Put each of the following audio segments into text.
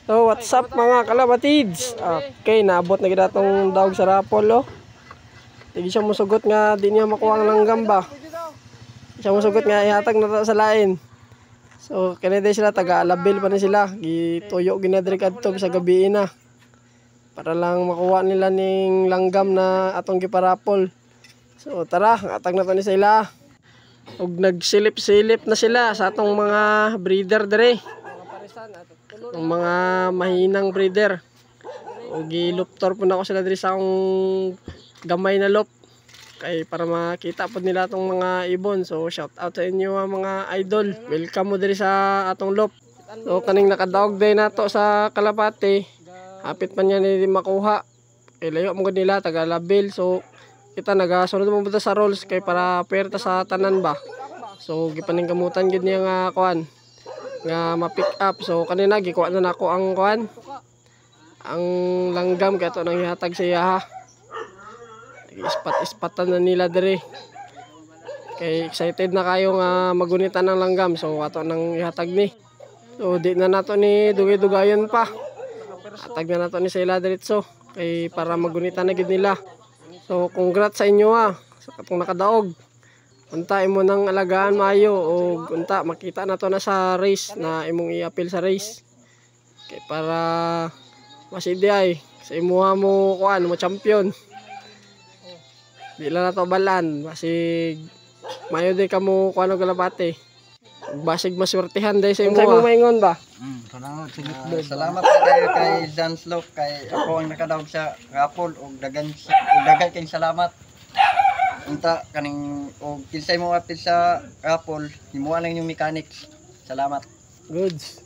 So what's up mga kalabatids? Okay, naabot na kita itong dawag sa rapol oh. Hindi siya musugot nga di niya makuha ang langgam ba. Siya musugot nga ihatag na sa lain. So kanina sila taga-alabil pa na sila. Gituyo ginadrik adto sa gabi na. Para lang makuha nila ning langgam na atong giparapol. So tara, atag na to ni sila. Ug nagsilip-silip na sila sa atong mga breeder dire. Ang mga mahinang breeder. O giluptor po na ako sila diri sa akong gamay na lop. Kay para makita po nila itong mga ibon. So shout out sa inyo mga idol. Welcome mo diri sa atong lop. So kaning nakadaog din nato sa kalapati. Hapit pa niya ni makuha. Kay layo mo nila taga labil. So kita nagasunod mo buta sa rolls kay para perta sa tanan ba. So gipaning kamutan gid niya nga kuan nga ma-pick up. So kanina gikuha na nako ang kuan ang langgam kay ato nang ihatag sa iya ha. Ispat-ispatan na nila dire. Kay excited na kayo nga magunitan ng langgam. So ato nang ihatag ni. So di na nato ni dugay-dugayon pa. Hatag na nato ni sila diretso kay para magunitan na gid nila. So congrats sa inyo ha sa katong nakadaog. Unta imo nang alagaan maayo o unta makita na to na sa race na imong i-appeal sa race. Kay para masidyay sa imuha mo kuan mo champion. Di lang na to balan basig mayo di ka mo kuan og kalapati. Basig maswertihan day sa imuha. Unsay mo maingon ba? Salamat kayo kay Dance Lock kay ako ang nakadaog sa rapol og dagan kay salamat. Unta kaning og kinsay mo apil sa rapol, himuha lang yung mechanics. Salamat. Goods.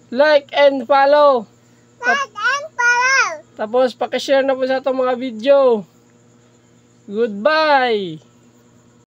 Like and follow. Tapos paki-share na po sa itong mga video. Goodbye.